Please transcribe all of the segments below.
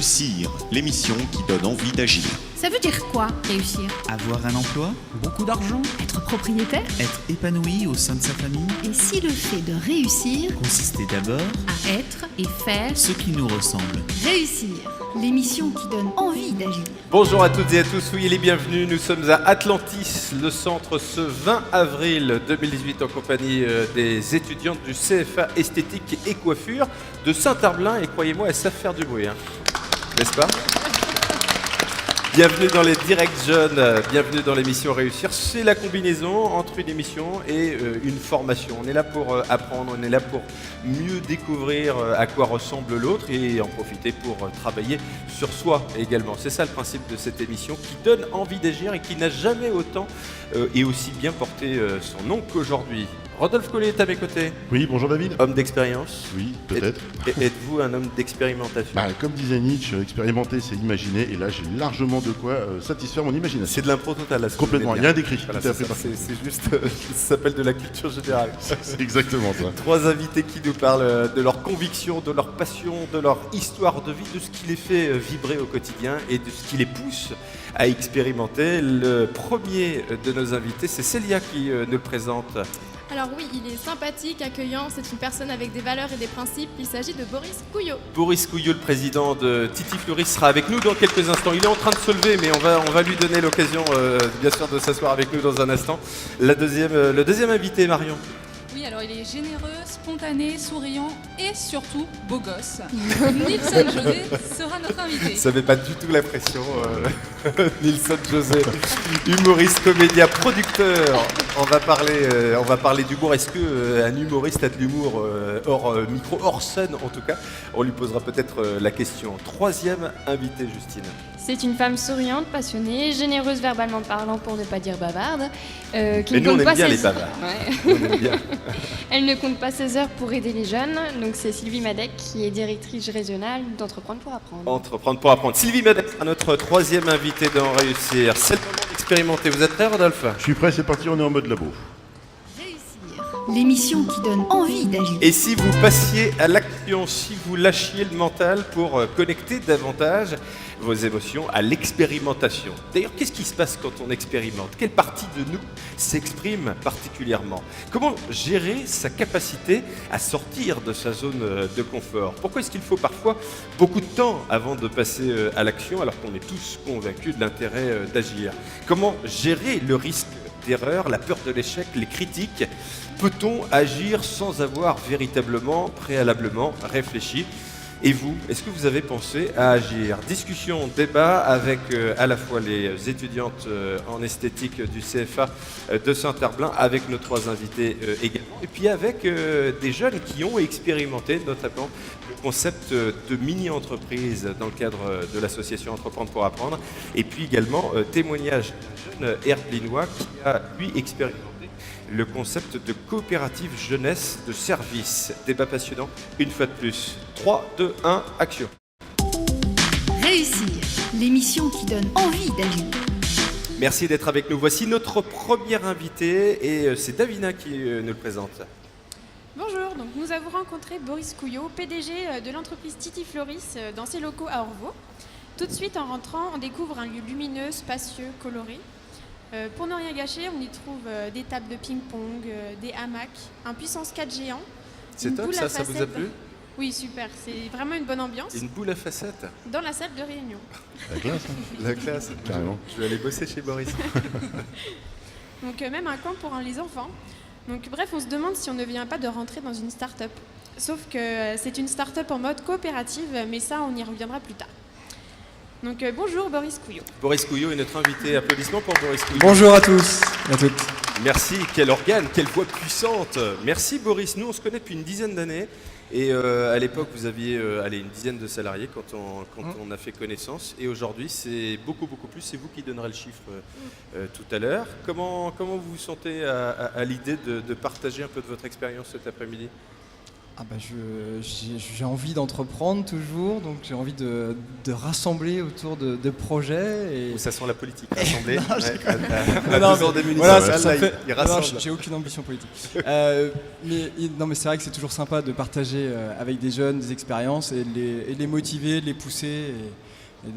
Réussir, l'émission qui donne envie d'agir. Ça veut dire quoi, réussir? Avoir un emploi, beaucoup d'argent, Être propriétaire? être épanoui au sein de sa famille, Et si le fait de réussir consistait d'abord à être et faire ce qui nous ressemble. réussir, l'émission qui donne envie d'agir. Bonjour à toutes et à tous, soyez les bienvenus. Nous sommes à Atlantis, le centre, ce 20 avril 2018 en compagnie des étudiantes du CFA Esthétique et Coiffure de Saint-Herblain. Et croyez-moi, elles savent faire du bruit, n'est-ce pas? Bienvenue dans les Directs Jeunes, bienvenue dans l'émission Réussir. C'est la combinaison entre une émission et une formation. On est là pour apprendre, on est là pour mieux découvrir à quoi ressemble l'autre et en profiter pour travailler sur soi également. C'est ça le principe de cette émission qui donne envie d'agir et qui n'a jamais autant et aussi bien porté son nom qu'aujourd'hui. Rodolphe Collet est à mes côtés. Oui, bonjour David. Homme d'expérience. Oui, peut-être. Êtes-vous un homme d'expérimentation? Comme disait Nietzsche, expérimenter c'est imaginer, et là j'ai largement de quoi satisfaire mon imagination. C'est de l'impro total là. Complètement, il y a un décrit. Voilà, tout à fait c'est juste, ça s'appelle de la culture générale. C'est exactement ça. Trois invités qui nous parlent de leurs convictions, de leur passion, de leur histoire de vie, de ce qui les fait vibrer au quotidien et de ce qui les pousse à expérimenter. Le premier de nos invités, c'est Célia qui nous le présente. Alors oui, il est sympathique, accueillant, c'est une personne avec des valeurs et des principes. Il s'agit de Boris Couillot. Boris Couillot, le président de Titi Fleury, sera avec nous dans quelques instants. Il est en train de se lever, mais on va lui donner l'occasion, bien sûr, de s'asseoir avec nous dans un instant. Le deuxième invité, Marion. Oui, alors il est généreux, spontané, souriant et surtout beau gosse. Nilson José sera notre invité. Ça met pas du tout la pression, Nilson José, humoriste, comédien, producteur. On va parler d'humour. Est-ce qu'un humoriste a de l'humour hors micro, hors scène en tout cas? On lui posera peut-être la question. Troisième invité, Justine. C'est une femme souriante, passionnée, généreuse verbalement parlant pour ne pas dire bavarde. Qui Et ne nous, on compte aime pas bien ses... les bavards. Ouais. On aime bien. Elle ne compte pas ses heures pour aider les jeunes. Donc c'est Sylvie Madec qui est directrice régionale d'Entreprendre pour apprendre. Entreprendre pour apprendre. Sylvie Madec sera notre troisième invité dans Réussir. C'est le moment d'expérimenter. Vous êtes prêts, Rodolphe? Je suis prêt, c'est parti, on est en mode labo. Réussir, l'émission qui donne envie d'agir. Et si vous passiez à l'action, si vous lâchiez le mental pour connecter davantage vos émotions à l'expérimentation. D'ailleurs, qu'est-ce qui se passe quand on expérimente? Quelle partie de nous s'exprime particulièrement? Comment gérer sa capacité à sortir de sa zone de confort? Pourquoi est-ce qu'il faut parfois beaucoup de temps avant de passer à l'action alors qu'on est tous convaincus de l'intérêt d'agir? Comment gérer le risque d'erreur, la peur de l'échec, les critiques? Peut-on agir sans avoir véritablement, préalablement réfléchi? Et vous, est-ce que vous avez pensé à agir? Discussion, débat avec à la fois les étudiantes en esthétique du CFA de Saint-Herblain, avec nos trois invités également, et puis avec des jeunes qui ont expérimenté notamment le concept de mini-entreprise dans le cadre de l'association Entreprendre pour apprendre, et puis également témoignage d'un jeune Herblinois qui a, lui, expérimenté le concept de coopérative jeunesse de service. Débat passionnant, une fois de plus. 3, 2, 1, action. Réussir, l'émission qui donne envie d'agir. Merci d'être avec nous. Voici notre premier invité et c'est Davina qui nous le présente. Bonjour, donc nous avons rencontré Boris Couillot, PDG de l'entreprise Titi Floris dans ses locaux à Orvaux. Tout de suite en rentrant, on découvre un lieu lumineux, spacieux, coloré. Pour ne rien gâcher, on y trouve des tables de ping-pong, des hamacs, un puissance 4 géant. C'est top, ça vous a plu? Oui, super, c'est vraiment une bonne ambiance. Une boule à facettes dans la salle de réunion. La classe, hein. La classe, Carrément. Je vais aller bosser chez Boris. Donc même un coin pour les enfants. Donc bref, on se demande si on ne vient pas de rentrer dans une start-up. Sauf que c'est une start-up en mode coopérative, mais ça, on y reviendra plus tard. Donc bonjour Boris Couillot. Boris Couillot est notre invité. Applaudissements pour Boris Couillot. Bonjour à tous et à toutes. Merci, quel organe, quelle voix puissante. Merci Boris, nous on se connaît depuis une dizaine d'années. Et à l'époque, vous aviez une dizaine de salariés quand on a fait connaissance. Et aujourd'hui, c'est beaucoup plus. C'est vous qui donnerez le chiffre tout à l'heure. Comment vous vous sentez à l'idée de partager un peu de votre expérience cet après-midi? J'ai envie d'entreprendre toujours, donc j'ai envie de rassembler autour de projets. Et... Ça sent la politique, rassembler. Non, Voilà, il rassemble. J'ai aucune ambition politique. mais c'est vrai que c'est toujours sympa de partager avec des jeunes des expériences et de les motiver, de les pousser et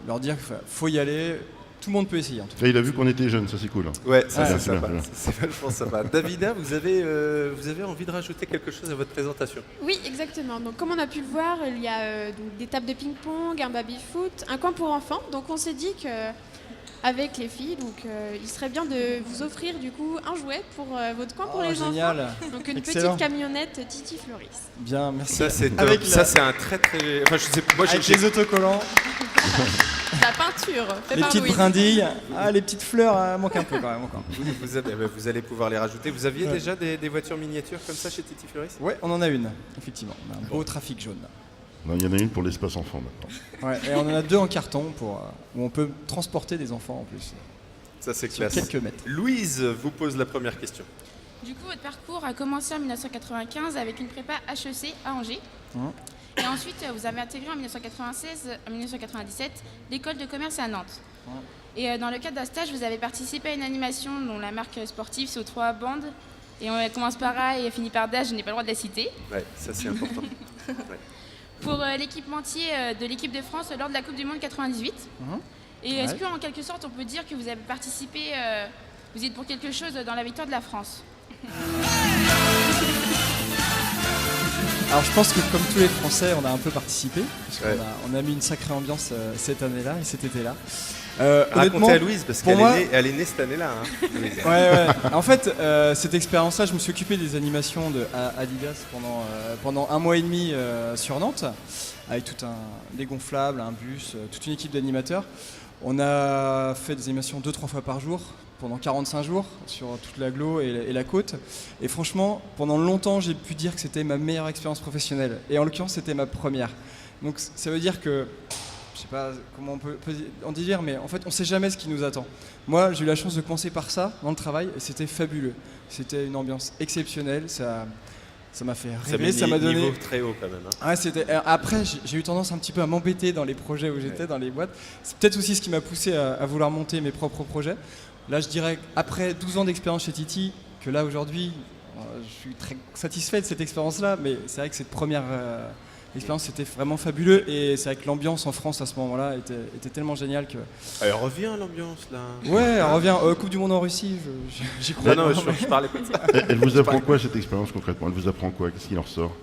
leur dire qu'il faut y aller. Tout le monde peut essayer en tout cas. Là, il a vu qu'on était jeunes, ça c'est cool. Ouais, ça c'est bien, sympa. bien. C'est vachement sympa. Davina, vous avez envie de rajouter quelque chose à votre présentation? Oui, exactement. Donc, comme on a pu le voir, il y a donc, des tables de ping-pong, un baby-foot, un camp pour enfants. Donc, on s'est dit qu'avec les filles, il serait bien de vous offrir du coup un jouet pour votre camp pour les génial. enfants. Donc, une Excellent. petite camionnette Titi Floris. Bien, merci. Ça c'est top. Avec Ça c'est un très très. Enfin, je sais. Moi, avec les autocollants, La peinture, fait les par petites Louise. brindilles, les petites fleurs, manquent un peu quand même encore. Vous allez pouvoir les rajouter. Vous aviez déjà des voitures miniatures comme ça chez Titi Floris? Ouais, on en a une, effectivement. On a un beau trafic jaune. Non, il y en a une pour l'espace enfant maintenant. Ouais, et on en a 2 en carton où on peut transporter des enfants en plus. Ça c'est Sur classe. quelques mètres. Louise vous pose la première question. Du coup, votre parcours a commencé en 1995 avec une prépa HEC à Angers. Et ensuite, vous avez intégré en 1997 l'école de commerce à Nantes. Et dans le cadre d'un stage, vous avez participé à une animation dont la marque sportive, c'est aux 3 bandes. Et on commence par A et finit par D, je n'ai pas le droit de la citer. Ouais, ça c'est important. Ouais. Pour l'équipementier de l'équipe de France lors de la Coupe du Monde 98. Et est-ce qu'en quelque sorte, on peut dire que vous avez participé, vous êtes pour quelque chose dans la victoire de la France? Alors je pense que comme tous les Français, on a un peu participé, parce qu'on a mis une sacrée ambiance cette année-là et cet été-là. Racontez à Louise, parce qu'elle est née cette année-là. Hein, ouais. En fait, cette expérience-là, je me suis occupé des animations de Adidas pendant 1 mois et demi sur Nantes, avec tout un dégonflable, un bus, toute une équipe d'animateurs. On a fait des animations 2-3 fois par jour, pendant 45 jours, sur toute l'agglo et la côte. Et franchement, pendant longtemps, j'ai pu dire que c'était ma meilleure expérience professionnelle. Et en l'occurrence, c'était ma première. Donc ça veut dire que, je sais pas comment on peut en dire, mais en fait, on sait jamais ce qui nous attend. Moi, j'ai eu la chance de commencer par ça, dans le travail, et c'était fabuleux. C'était une ambiance exceptionnelle, ça m'a fait rêver, ça m'a donné... niveau très haut quand même. Hein. Ouais, après, j'ai eu tendance un petit peu à m'embêter dans les projets où j'étais, dans les boîtes. C'est peut-être aussi ce qui m'a poussé à vouloir monter mes propres projets. Là, je dirais qu'après 12 ans d'expérience chez Titi, que là, aujourd'hui, je suis très satisfait de cette expérience-là, mais c'est vrai que cette première expérience, c'était vraiment fabuleux. Et c'est vrai que l'ambiance en France, à ce moment-là, était tellement géniale que... Elle revient, l'ambiance, là. Ouais, elle revient. Coupe du Monde en Russie, j'y crois. Non, je parlais pas de ça. Elle vous apprend quoi, cette expérience, concrètement? Elle vous apprend quoi? Qu'est-ce qui en ressort?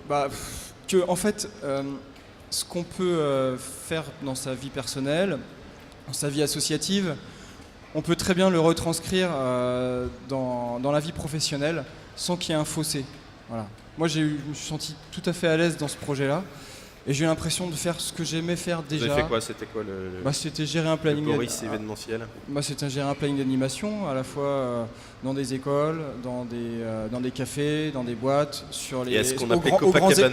En fait, ce qu'on peut faire dans sa vie personnelle, dans sa vie associative, on peut très bien le retranscrire dans la vie professionnelle sans qu'il y ait un fossé. Voilà. Moi, je me suis senti tout à fait à l'aise dans ce projet-là et j'ai eu l'impression de faire ce que j'aimais faire déjà. Vous avez fait quoi? C'était quoi c'était gérer un planning. Boris événementiel. C'était gérer un planning d'animation, à la fois dans des écoles, dans des cafés, dans des boîtes, sur les aux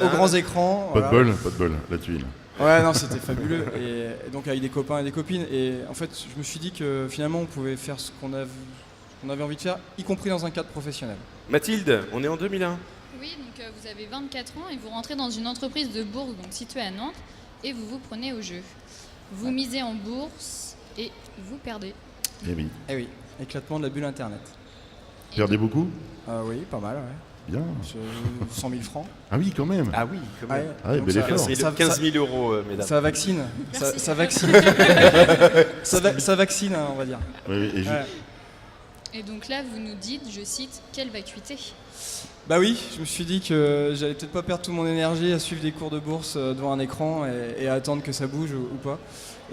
grands écrans. Pas de bol, la tuile. Ouais, non, c'était fabuleux. Et donc avec des copains et des copines. Et en fait, je me suis dit que finalement, on pouvait faire ce qu'on avait envie de faire, y compris dans un cadre professionnel. Mathilde, on est en 2001. Oui, donc vous avez 24 ans et vous rentrez dans une entreprise de bourse donc située à Nantes et vous vous prenez au jeu. Vous misez en bourse et vous perdez. Eh oui. Eh oui, éclatement de la bulle Internet. Perdez beaucoup? Oui, pas mal, ouais. Bien. 100 000 francs. Ah oui, quand même. Ah oui, quand même. Ah, bel effort. 15 000 euros, mesdames. Ça vaccine. Ça vaccine. ça vaccine, on va dire. Oui, Et donc là, vous nous dites, je cite, quelle vacuité? Bah oui, je me suis dit que j'allais peut-être pas perdre toute mon énergie à suivre des cours de bourse devant un écran et à attendre que ça bouge ou pas.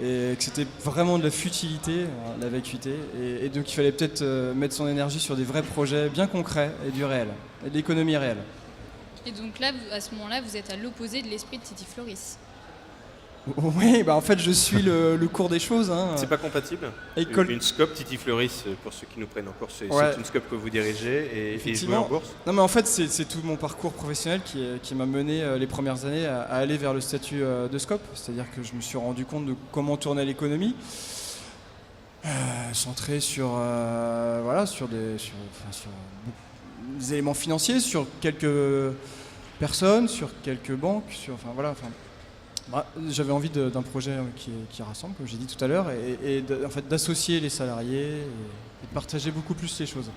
Et que c'était vraiment de la futilité, la vacuité. Et donc il fallait peut-être mettre son énergie sur des vrais projets bien concrets et du réel, et de l'économie réelle. Et donc là, à ce moment-là, vous êtes à l'opposé de l'esprit de Titi Floris. Oui, en fait je suis le cours des choses. Hein. C'est pas compatible? Une SCOP, Titi Floris, pour ceux qui nous prennent en cours, c'est une SCOP que vous dirigez et jouez en bourse? Non mais en fait c'est tout mon parcours professionnel qui m'a mené les premières années à aller vers le statut de SCOP. C'est-à-dire que je me suis rendu compte de comment tournait l'économie, centré sur des éléments financiers, sur quelques personnes, sur quelques banques, j'avais envie d'un projet qui rassemble, comme j'ai dit tout à l'heure, et en fait, d'associer les salariés et de partager beaucoup plus les choses.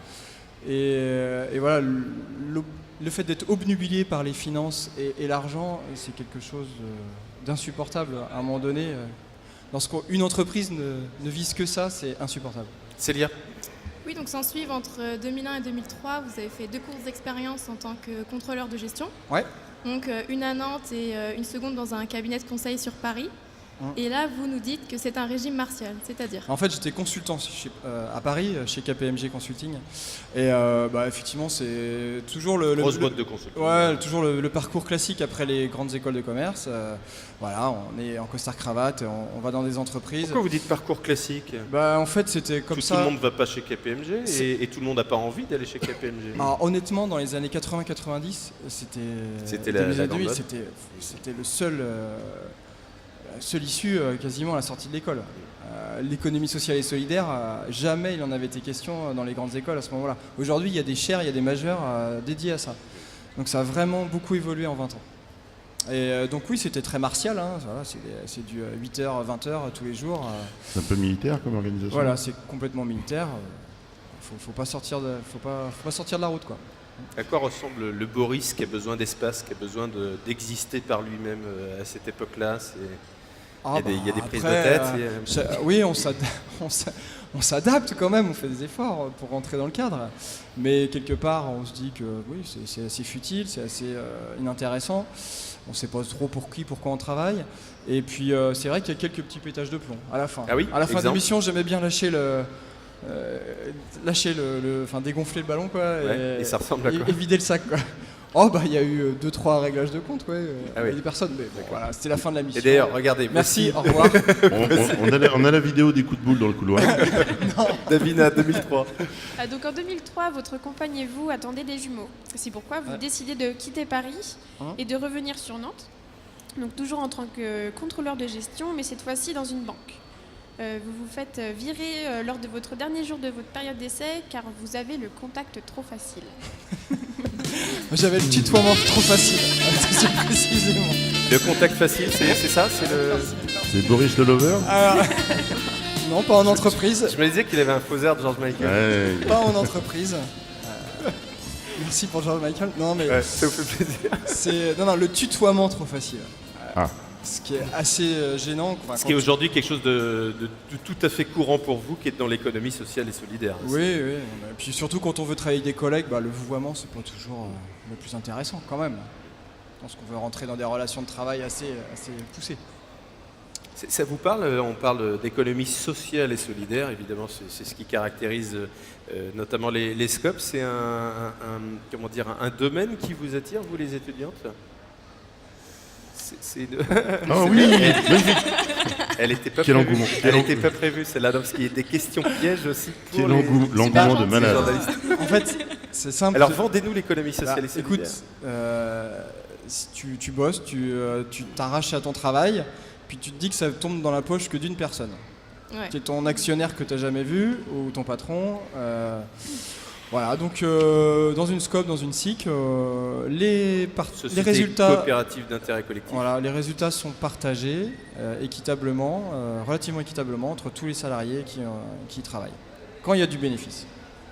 Et voilà, le fait d'être obnubilé par les finances et l'argent, c'est quelque chose d'insupportable. À un moment donné, lorsqu'une entreprise ne vise que ça, c'est insupportable. Célia? Oui, donc sans suivre, entre 2001 et 2003, vous avez fait 2 courses d'expérience en tant que contrôleur de gestion. Ouais. Donc une à Nantes et une seconde dans un cabinet de conseil sur Paris. Et là, vous nous dites que c'est un régime martial, c'est-à-dire? En fait, j'étais consultant à Paris, chez KPMG Consulting. Et effectivement, c'est toujours grosse boîte de consulting. Ouais, toujours le parcours classique après les grandes écoles de commerce. Voilà, on est en costard-cravate, on va dans des entreprises. Pourquoi vous dites parcours classique? En fait, c'était comme ça. Tout le monde ne va pas chez KPMG et tout le monde n'a pas envie d'aller chez KPMG. Alors, honnêtement, dans les années 80-90, c'était la grande mode. C'était le seule issue quasiment à la sortie de l'école. L'économie sociale et solidaire, jamais il en avait été question dans les grandes écoles à ce moment-là. Aujourd'hui, il y a des chaires, il y a des majeurs dédiés à ça. Donc ça a vraiment beaucoup évolué en 20 ans. Et donc oui, c'était très martial, hein. Voilà, c'est du 8h, 20h tous les jours. C'est un peu militaire comme organisation. Voilà, c'est complètement militaire. Faut pas sortir de la route, quoi. À quoi ressemble le Boris qui a besoin d'espace, qui a besoin d'exister par lui-même à cette époque-là? Il y a des prises de tête. Oui, on s'adapte quand même, on fait des efforts pour rentrer dans le cadre. Mais quelque part, on se dit que oui, c'est assez futile, c'est assez inintéressant. On ne sait pas trop pourquoi on travaille. Et puis, c'est vrai qu'il y a quelques petits pétages de plomb à la fin. Ah oui, à la fin de l'émission, j'aimais bien dégonfler le ballon, quoi, et ça ressemble à quoi? Et vider le sac, quoi. Il y a eu 2-3 réglages de compte, ouais. Il y a des personnes, mais bon, voilà, c'était la fin de la mission. Et d'ailleurs, regardez. Merci, au revoir. on a la vidéo des coups de boule dans le couloir. Davina, 2003. Donc en 2003, votre compagne et vous attendez des jumeaux. C'est pourquoi vous décidez de quitter Paris et de revenir sur Nantes. Donc toujours en tant que contrôleur de gestion, mais cette fois-ci dans une banque. Vous vous faites virer lors de votre dernier jour de votre période d'essai car vous avez le contact trop facile. J'avais le tutoiement trop facile, précisément. Le contact facile, c'est ça? C'est Boris le Lover? Non, pas en entreprise. Je me disais qu'il avait un faux air de George Michael. Ouais. Pas en entreprise. Merci pour George Michael. Non, mais ça vous fait plaisir. Le tutoiement trop facile. Ah. Ce qui est assez gênant. Ce qui est aujourd'hui quelque chose de tout à fait courant pour vous, qui est dans l'économie sociale et solidaire. Oui. Et puis surtout quand on veut travailler avec des collègues, le vouvoiement, c'est pas toujours le plus intéressant quand même. Parce qu'on veut rentrer dans des relations de travail assez poussées. Ça vous parle? On parle d'économie sociale et solidaire, évidemment, c'est ce qui caractérise notamment les SCOP. C'est un domaine qui vous attire, vous les étudiantes? Oui, elle n'était pas prévue. Elle n'était pas prévue, celle-là, parce qu'il y a des questions pièges aussi pour l'engouement de malade. En fait, c'est simple. Alors vendez-nous l'économie sociale et solidaire. Écoute, si tu bosses, tu t'arraches à ton travail, puis tu te dis que ça tombe dans la poche que d'une personne. Ouais. Qui est ton actionnaire que tu n'as jamais vu, ou ton patron. Voilà, donc dans une SCOP, dans une SIC, les résultats coopérative d'intérêt collectif. Voilà, les résultats sont partagés équitablement, relativement équitablement entre tous les salariés qui y travaillent. Quand il y a du bénéfice.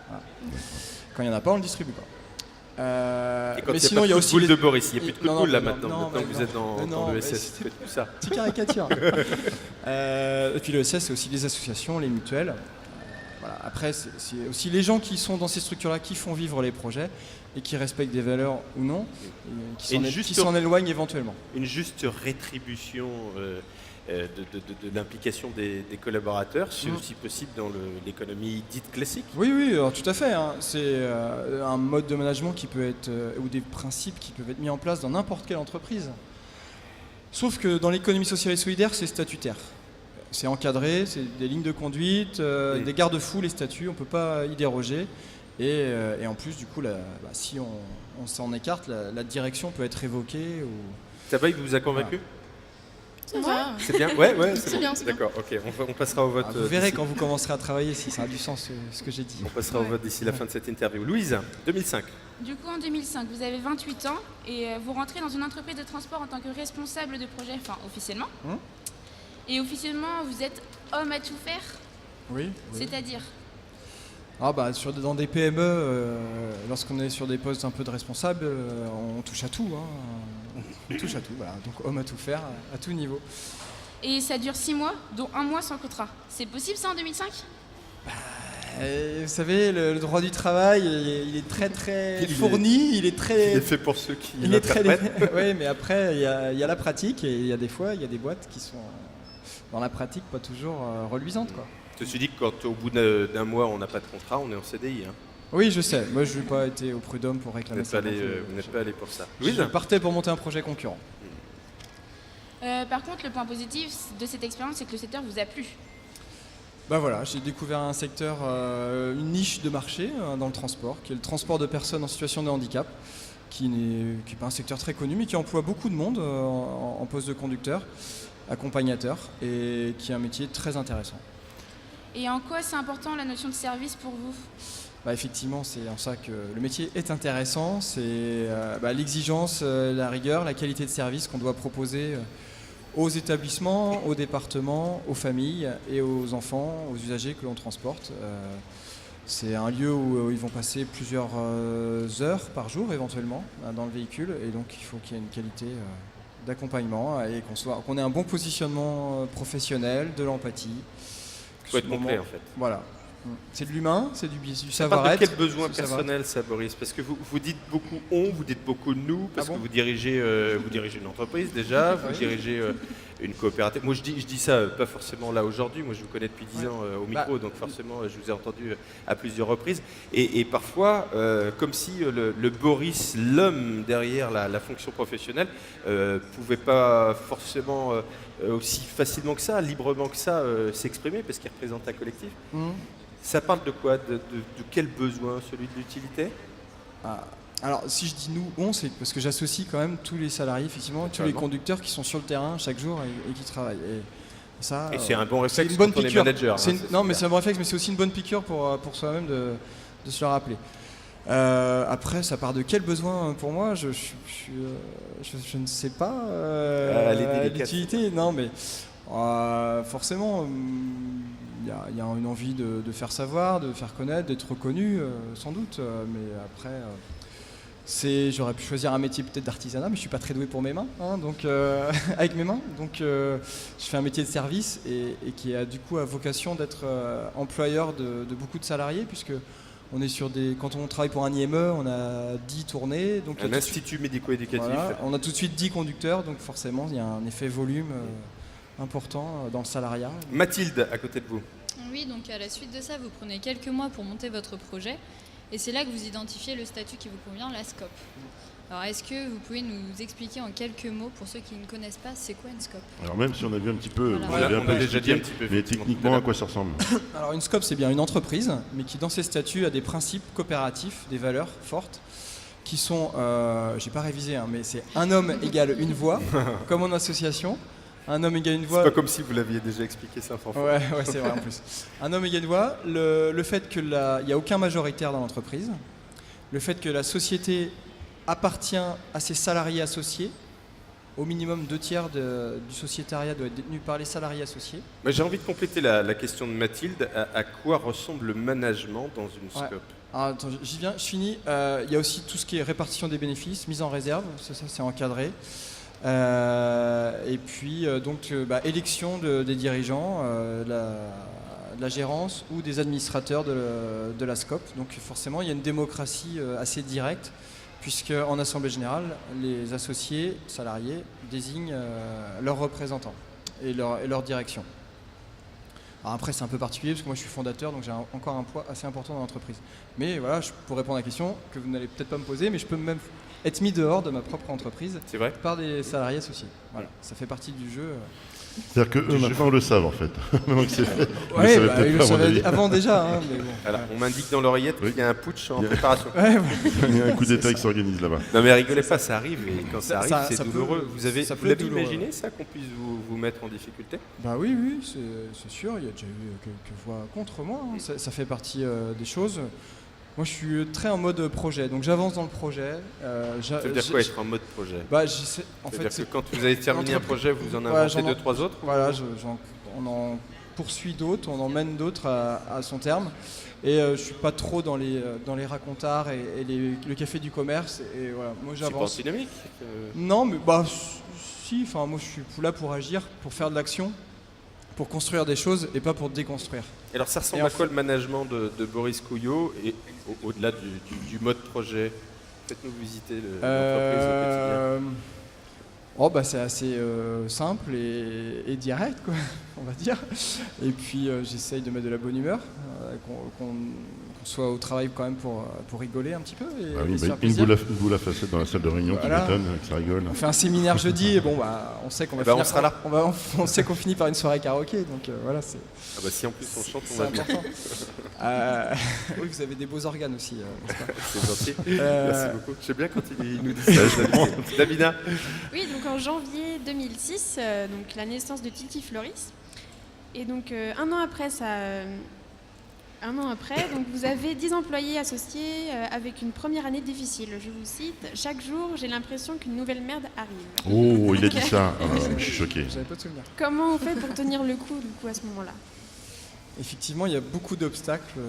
Voilà. Quand il n'y en a pas, on le distribuue pas. Et quand il y a aussi de Boris, il n'y a plus de coup de boule là maintenant que vous êtes dans l'ESS, c'est tout ça. Petite caricature. Et puis l'ESS, c'est aussi les associations, les mutuelles. Voilà. Après, c'est aussi les gens qui sont dans ces structures-là qui font vivre les projets et qui respectent des valeurs ou non, et qui s'en éloignent éventuellement. Une juste rétribution de l'implication des collaborateurs, c'est aussi possible dans l'économie dite classique? Oui, alors, tout à fait. Hein. C'est un mode de management qui peut être, ou des principes qui peuvent être mis en place dans n'importe quelle entreprise. Sauf que dans l'économie sociale et solidaire, c'est statutaire. C'est encadré, c'est des lignes de conduite, des garde-fous, les statuts, on ne peut pas y déroger. Et en plus, du coup, si on s'en écarte, la direction peut être révoquée. Tabaï vous a convaincu? Ça va. C'est bien. Ouais, c'est C'est bon. bien, c'est bien. D'accord. Ok. On passera au vote. Vous verrez d'ici- quand vous commencerez à travailler si ça a du sens ce que j'ai dit. On passera au vote d'ici la fin de cette interview. Louise, 2005. Du coup, en 2005, vous avez 28 ans et vous rentrez dans une entreprise de transport en tant que responsable de projet, enfin officiellement. Et officiellement, vous êtes homme à tout faire, Oui. c'est-à-dire Dans des PME, lorsqu'on est sur des postes un peu de responsable, on touche à tout. On touche à tout, voilà. Donc homme à tout faire, à tout niveau. Et ça dure 6 mois, dont 1 mois sans contrat. C'est possible ça en 2005? Vous savez, le droit du travail, il est très fourni, il est très... Il est fait pour ceux qui il est très... l'interprètent. Oui, mais après, il y a la pratique et il y a des fois, il y a des boîtes qui sont dans la pratique pas toujours reluisantes, quoi. Ceci dit que quand au bout d'un mois on n'a pas de contrat, on est en CDI. Hein. Oui, je sais. Moi, je n'ai pas été au prud'homme pour Vous réclamer n'êtes ça. pas allé pour ça. Je partais pour monter un projet concurrent. Par contre, le point positif de cette expérience, c'est que le secteur vous a plu. Bah voilà, j'ai découvert un secteur, une niche de marché dans le transport, qui est le transport de personnes en situation de handicap, qui n'est pas un secteur très connu, mais qui emploie beaucoup de monde en poste de conducteur, accompagnateur, et qui est un métier très intéressant. Et en quoi c'est important la notion de service pour vous? Bah effectivement, c'est en ça que le métier est intéressant, c'est l'exigence, la rigueur, la qualité de service qu'on doit proposer aux établissements, aux départements, aux familles et aux enfants, aux usagers que l'on transporte. C'est un lieu où ils vont passer plusieurs heures par jour éventuellement dans le véhicule, et donc il faut qu'il y ait une qualité d'accompagnement et qu'on ait un bon positionnement professionnel, de l'empathie. Il faut être complet en fait. Voilà. C'est de l'humain, c'est du Ça parle de savoir-être. quel besoin personnel ça, Boris? Parce que vous dites beaucoup on, vous dites beaucoup nous, parce que vous dirigez une entreprise déjà, vous dirigez une coopérative. Moi je dis ça pas forcément là aujourd'hui, moi je vous connais depuis 10 ans au micro, donc forcément je vous ai entendu à plusieurs reprises. Et parfois, comme si le Boris, l'homme derrière la fonction professionnelle, pouvait pas forcément aussi facilement que ça, librement que ça, s'exprimer, parce qu'il représente un collectif. Ça parle de quoi? De quel besoin? Celui de l'utilité? Alors, si je dis nous, c'est parce que j'associe quand même tous les salariés, effectivement, tous les conducteurs qui sont sur le terrain chaque jour et qui travaillent. Et c'est un bon réflexe c'est une bonne quand on est piqûre. manager. Non, mais c'est un bon réflexe, mais c'est aussi une bonne piqûre pour soi-même de se le rappeler. Après, ça part de quel besoin pour moi? Je ne sais pas. L'utilité, non, mais forcément, il y a une envie de faire savoir, de faire connaître, d'être reconnu, sans doute. Mais après, j'aurais pu choisir un métier peut-être d'artisanat, mais je suis pas très doué pour mes mains, donc avec mes mains. Donc, je fais un métier de service et qui a du coup à vocation d'être employeur de beaucoup de salariés, puisque on est quand on travaille pour un IME, on a 10 tournées. Donc un institut médico-éducatif. Voilà, on a tout de suite 10 conducteurs, donc forcément il y a un effet volume important dans le salariat. Mathilde, à côté de vous. Oui, donc à la suite de ça, vous prenez quelques mois pour monter votre projet, et c'est là que vous identifiez le statut qui vous convient, la SCOP. Alors est-ce que vous pouvez nous expliquer en quelques mots, pour ceux qui ne connaissent pas, c'est quoi une SCOP? Alors même si on a vu un petit peu, Voilà. vous avez un peu déjà dit un expliqué, petit peu, mais techniquement à quoi ça ressemble? Alors une SCOP, c'est bien une entreprise, mais qui dans ses statuts a des principes coopératifs, des valeurs fortes, qui sont, j'ai pas révisé, mais c'est un homme égale une voix, comme en association. Un homme égale une voix. C'est pas comme si vous l'aviez déjà expliqué 500 fois. Ouais, c'est vrai en plus. Un homme égale une voix. Le fait qu'il n'y a aucun majoritaire dans l'entreprise. Le fait que la société appartient à ses salariés associés. Au minimum 2/3 du sociétariat doit être détenu par les salariés associés. J'ai envie de compléter la question de Mathilde. À quoi ressemble le management dans une SCOP? Alors, attends, j'y viens, je finis. Il y a aussi tout ce qui est répartition des bénéfices, mise en réserve, ça c'est encadré. Et puis élection des dirigeants, de la gérance ou des administrateurs de la SCOP. Donc forcément il y a une démocratie assez directe, puisque en assemblée générale les associés salariés désignent leurs représentants et leur direction. Alors après c'est un peu particulier parce que moi je suis fondateur, donc j'ai encore un poids assez important dans l'entreprise. Mais voilà, pour répondre à la question que vous n'allez peut-être pas me poser, mais je peux même être mis dehors de ma propre entreprise. C'est vrai. Par des salariés associés. Voilà, ça fait partie du jeu. C'est-à-dire qu'eux, maintenant, le savent, en fait. Maintenant que c'est fait. Ouais, ils le savaient avant déjà. Hein, mais bon. Alors, on m'indique dans l'oreillette qu'il y a un putsch en préparation. Ouais, Il y a un coup d'État qui s'organise là-bas. Non mais rigolez pas, ça arrive, et quand ça arrive, c'est ça douloureux. peut- Vous avez douloureux. imaginé ça, qu'on puisse vous mettre en difficulté? Bah oui, c'est sûr. Il y a déjà eu quelques voix contre moi. Hein. Ça fait partie des choses. Moi, je suis très en mode projet, donc j'avance dans le projet. Ça veut dire quoi être en mode projet? Bah, en fait, que quand vous avez terminé un projet, vous en inventez 2-3 autres? Voilà, on en poursuit d'autres, on en mène d'autres à son terme. Et je suis pas trop dans les racontards et le café du commerce. Et voilà, moi j'avance. C'est pas dynamique Non, mais bah si. Enfin, moi je suis là pour agir, pour faire de l'action, pour construire des choses et pas pour déconstruire. Et alors ça ressemble à quoi le management de Boris Couillot, et au-delà du mode projet? Faites-nous visiter l'entreprise au quotidien. Oh bah c'est assez simple et direct, quoi, on va dire. Et puis j'essaye de mettre de la bonne humeur, qu'on soit au travail quand même pour rigoler un petit peu et, Ah oui, et se faire plaisir. une boule à facettes dans la salle de réunion qui m'étonne, que ça rigole. On fait un séminaire jeudi et bon bah on sait qu'on va finir. On sera là. On sait qu'on finit par une soirée karaoké, donc voilà c'est. Ah bah si en plus on chante, on c'est va bien. important. Oui, vous avez des beaux organes aussi, n'est-ce pas? C'est gentil. Merci beaucoup. Je sais bien quand il nous dit ça. Davina. Oui, donc en janvier 2006, donc la naissance de Titi Floris. Et donc un an après, donc vous avez 10 employés associés avec une première année difficile. Je vous cite: chaque jour, j'ai l'impression qu'une nouvelle merde arrive. Oh, il a dit ça. Je suis choqué. J'avais pas de souvenir. Comment on fait pour tenir le coup, du coup, à ce moment-là? Effectivement, il y a beaucoup d'obstacles.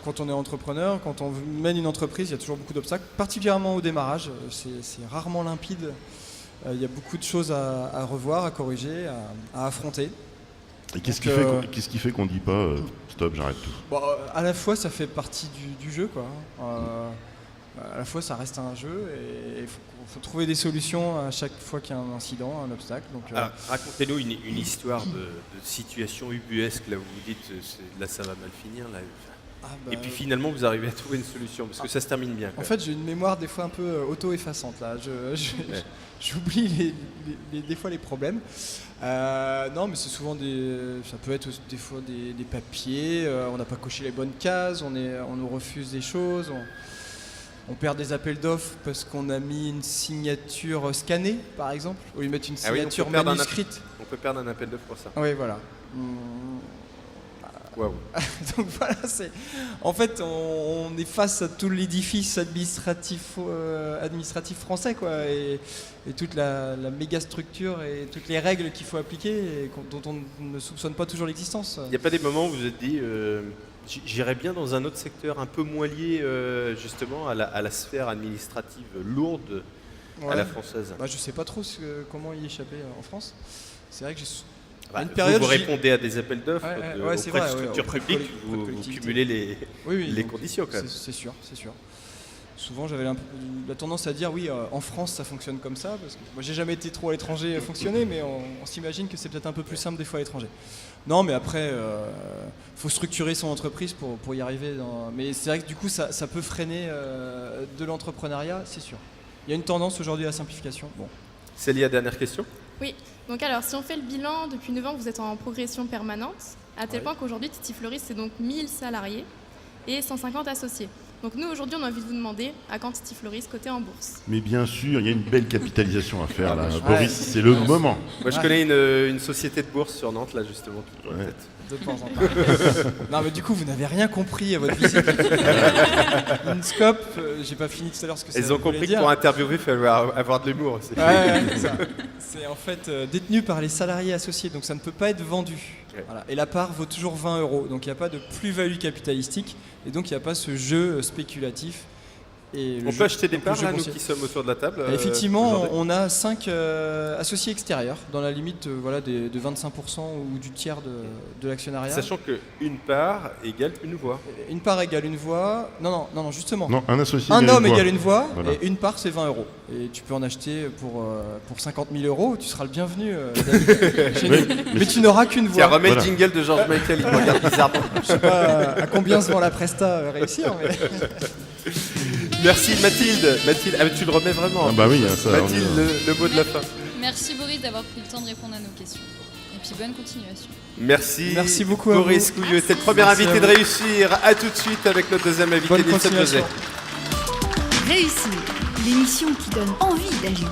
Quand on est entrepreneur, quand on mène une entreprise, il y a toujours beaucoup d'obstacles, particulièrement au démarrage. C'est rarement limpide. Il y a beaucoup de choses à revoir, à corriger, à affronter. Et qu'est-ce qui fait qu'on dit pas stop, j'arrête tout? Bon, à la fois, ça fait partie du jeu, quoi. À la fois, ça reste un jeu et il faut trouver des solutions à chaque fois qu'il y a un incident, un obstacle. Donc, racontez-nous une histoire de situation ubuesque, là où vous dites là ça va mal finir. Là. Et puis finalement vous arrivez à trouver une solution, parce que ça se termine bien. En fait, j'ai une mémoire des fois un peu auto-effaçante. Là. J'oublie des fois les problèmes. Non, mais c'est souvent ça peut être des fois des papiers, on n'a pas coché les bonnes cases, on nous refuse des choses. On perd des appels d'offres parce qu'on a mis une signature scannée, par exemple, au lieu de mettre une signature manuscrite. On peut perdre un appel d'offres pour ça. Oui, voilà. Waouh. Donc voilà, en fait, on est face à tout l'édifice administratif français, quoi, et toute la méga structure et toutes les règles qu'il faut appliquer et dont on ne soupçonne pas toujours l'existence. Il n'y a pas des moments où vous vous êtes dit j'irais bien dans un autre secteur un peu moins lié justement à la sphère administrative lourde à la française? Je sais pas trop comment y échapper en France. C'est vrai que j'ai une période, vous répondez à des appels d'offres auprès de structures publiques, vous cumulez les conditions quand même. C'est sûr. Souvent j'avais la tendance à dire oui, en France ça fonctionne comme ça, parce que moi j'ai jamais été trop à l'étranger fonctionner, mais on s'imagine que c'est peut-être un peu plus simple des fois à l'étranger. Non, mais après faut structurer son entreprise pour y arriver. Mais c'est vrai que du coup ça peut freiner de l'entrepreneuriat, c'est sûr. Il y a une tendance aujourd'hui à la simplification. Bon. Célia, dernière question. Oui, donc alors si on fait le bilan, depuis 9 ans vous êtes en progression permanente, à tel point qu'aujourd'hui Titi Floris c'est donc 1000 salariés et 150 associés. Donc nous aujourd'hui on a envie de vous demander à quand Titi Floris coté en bourse. Mais bien sûr, il y a une belle capitalisation à faire là. Boris, c'est le moment. Moi je connais une société de bourse sur Nantes là justement qui pourrait peut-être. De temps en temps. Non mais du coup vous n'avez rien compris à votre visite. Inscope, j'ai pas fini tout à l'heure ce que ça Elles ont compris que pour interviewer il fallait avoir de l'humour aussi. C'est en fait détenu par les salariés associés, donc ça ne peut pas être vendu. Ouais. Voilà. Et la part vaut toujours 20 €, donc il n'y a pas de plus-value capitalistique et donc il n'y a pas ce jeu spéculatif. On peut acheter des parts là, nous qui sommes autour de la table. Effectivement, on a 5 associés extérieurs dans la limite de 25% ou du tiers de l'actionnariat. Sachant qu'une part égale une voix. Une part égale une voix. Non, justement. Non, un associé. Un homme égale une voix, voilà. Et une part c'est 20 €. Et tu peux en acheter pour 50 000 €. Tu seras le bienvenu. Mais tu n'auras qu'une voix. Tiens, remets le jingle de George Michael. Il me regarde bizarrement. Je sais pas à combien se vend la Presta réussir, mais. Merci Mathilde. Mathilde, ah, tu le remets vraiment. Ah bah oui, ça, Mathilde, le mot de la fin. Merci Boris d'avoir pris le temps de répondre à nos questions. Et puis bonne continuation. Merci beaucoup Boris Couillot. C'était le premier invité de réussir. À tout de suite avec notre deuxième invité, Bonne Nilson continuation. José. Réussir, l'émission qui donne envie d'agir.